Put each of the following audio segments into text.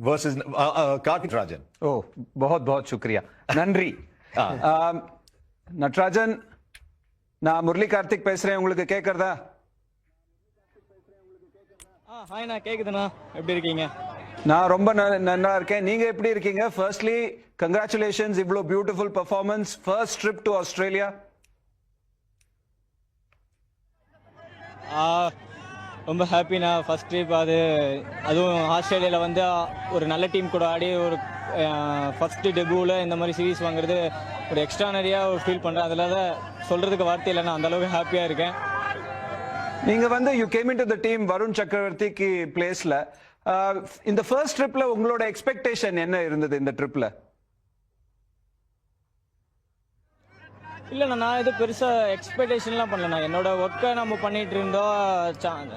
versus Karthik Rajan. ஓ बहुत बहुत शुक्रिया நன்றி நட்ராஜன் நான் முரளி கார்த்திக் பேசுறேன் உங்களுக்கு கேக்குறதா ஹாய்ண்ணா கேக்குதுண்ணா எப்படி இருக்கீங்க நான் ரொம்ப நல்லா இருக்கேன் நீங்க எப்படி இருக்கீங்க ஃபர்ஸ்ட்லி கங்க்ராச்சுலேஷன்ஸ் இவ்வளோ beautiful performance first trip to Australia ரொம்ப ஹாப்பிண்ணா ஃபர்ஸ்ட் ட்ரிப் அதுவும் ஆஸ்திரேலியாவில் வந்து ஒரு நல்ல டீம் கூட ஆடி ஒரு ஃபர்ஸ்ட் டெபியூவில் இந்த மாதிரி சீரீஸ் வாங்குறது ஒரு எக்ஸ்ட்ரானரியாக ஃபீல் பண்ணுறேன் அதில் சொல்கிறதுக்கு வார்த்தை இல்லைண்ணா அந்தளவுக்கு ஹாப்பியாக இருக்கேன் நீங்க வந்து you came in to the team Varun சக்கரவர்த்திக்கு பிளேஸ்ல இந்த ஃபர்ஸ்ட் ட்ரிப்ல உங்களோட எக்ஸ்பெக்டேஷன் என்ன இருந்தது இந்த ட்ரிப்ல இல்லைண்ணா நான் எதுவும் பெருசாக எக்ஸ்பெக்டேஷன்லாம் பண்ணலண்ணா என்னோட ஒர்க்கை நம்ம பண்ணிகிட்டு இருந்தோம்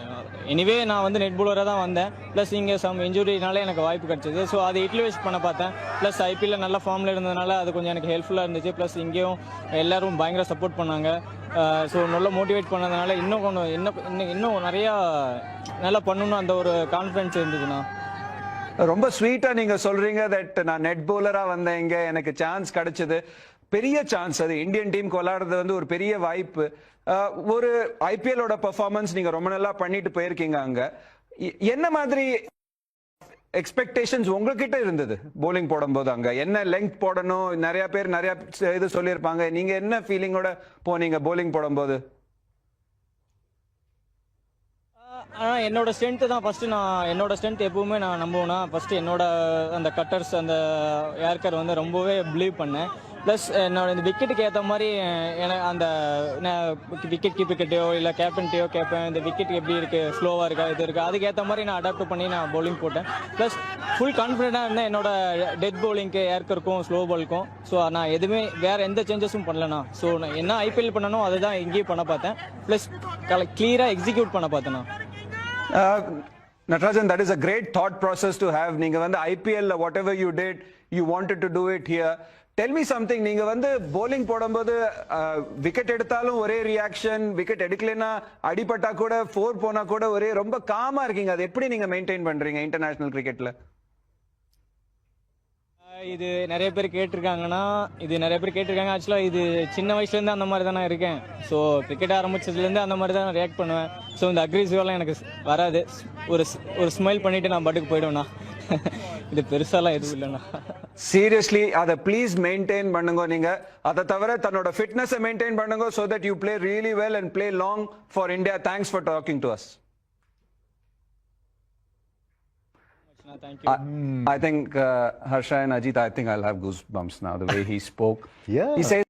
எனிவே நான் வந்து நெட் பவுலராக தான் வந்தேன் ப்ளஸ் இங்கே சம் இன்ஜுரினால எனக்கு வாய்ப்பு கிடச்சிது ஸோ அதை யூட்டிலைஸ் பண்ண பார்த்தேன் ப்ளஸ் ஐபிஎல்ல நல்ல ஃபார்மில் இருந்ததுனால அது கொஞ்சம் எனக்கு ஹெல்ப்ஃபுல்லாக இருந்துச்சு ப்ளஸ் இங்கேயும் எல்லோரும் பயங்கர சப்போர்ட் பண்ணாங்க ஸோ நல்லா மோட்டிவேட் பண்ணதுனால இன்னும் நிறையா நல்லா பண்ணணும்னு அந்த ஒரு கான்ஃபிடன்ஸ் இருந்ததுண்ணா ரொம்ப ஸ்வீட்டா நீங்க சொல்றீங்க தட் நான் நெட் பவுலரா வந்தேன் இங்க எனக்கு சான்ஸ் கிடைச்சது பெரிய சான்ஸ் அது இந்தியன் டீமுக்கு விளையாடுறது வந்து ஒரு பெரிய வாய்ப்பு ஒரு ஐபிஎல்லோட பெர்ஃபார்மன்ஸ் நீங்க ரொம்ப நல்லா பண்ணிட்டு போயிருக்கீங்க அங்க என்ன மாதிரி எக்ஸ்பெக்டேஷன்ஸ் உங்ககிட்ட இருந்தது போலிங் போடும்போது அங்க என்ன லெங்த் போடணும் நிறைய பேர் நிறைய இது சொல்லியிருப்பாங்க நீங்க என்ன ஃபீலிங்கோட போனீங்க போலிங் போடும்போது என்னோட ஸ்ட்ரென்த்து தான் ஃபஸ்ட்டு என்னோட ஸ்ட்ரென்த் எப்பவுமே நான் நம்புவேன்னா ஃபஸ்ட்டு என்னோட அந்த கட்டர்ஸ் அந்த ஏர்கர் வந்து ரொம்பவே பிலீவ் பண்ணேன் ப்ளஸ் என்னோட இந்த விக்கெட்டுக்கு ஏற்ற மாதிரி எனக்கு அந்த விக்கெட் கீப்பர்கிட்டையோ இல்லை கேப்டன்கிட்டையோ கேட்பேன் இந்த விக்கெட் எப்படி இருக்குது ஸ்லோவாக இருக்கா இது இருக்குது அதுக்கேற்ற மாதிரி நான் அடாப்ட் பண்ணி நான் பவுலிங் போட்டேன் ப்ளஸ் ஃபுல் கான்ஃபிடென்ட்டாக இருந்தேன் என்னோட டெத் பவுலிங்க்கு ஏர்க்கருக்கும் ஸ்லோ பாலுக்கும் ஸோ நான் எதுவுமே வேறு எந்த சேஞ்சஸும் பண்ணலண்ணா ஸோ நான் என்ன ஐபிஎல் பண்ணணும் அதை தான் இங்கேயும் பண்ண பார்த்தேன் ப்ளஸ் கிளியராக எக்ஸிக்யூட் பண்ண பார்த்தேண்ணா Natarajan, that is a great thought process to have. நீங்க வந்து IPL whatever you did, you wanted to do it here. Tell me something. நீங்க வந்து bowling போடும்போது விக்கெட் எடுத்தாலும் ஒரே ரியாக்ஷன், விக்கெட் எடுக்கலைன்னா அடிபட்டா கூட 4 போனா கூட ஒரே ரொம்ப காமா இருக்கீங்க. அது எப்படி நீங்க மெயின்டைன் பண்றீங்க இன்டர்நேஷனல் கிரிக்கெட்ல? இது நிறைய பேர் கேட்டிருக்காங்கன்னா ஆக்சுவலாக இது சின்ன வயசுலேருந்து அந்த மாதிரி தான் நான் இருக்கேன் ஸோ கிரிக்கெட் ஆரம்பிச்சதுலேருந்து அந்த மாதிரி தான் நான் ரியாக்ட் பண்ணுவேன் ஸோ இந்த அக்ரெசிவெல்லாம் எனக்கு வராது ஒரு ஸ்மைல் பண்ணிவிட்டு நான் பாட்டுக்கு போயிடுவேண்ணா இது பெருசாலாம் எதுவும் இல்லைண்ணா சீரியஸ்லி அதை ப்ளீஸ் மெயின்டைன் பண்ணுங்க நீங்க அதை தவிர தன்னோட ஃபிட்னஸை மெயின்டைன் பண்ணுங்க so that you play really well and play long for India thanks for talking to us Thank you. I think Harsha and Ajit, I think I'll have goosebumps now the way he spoke. Yeah. He says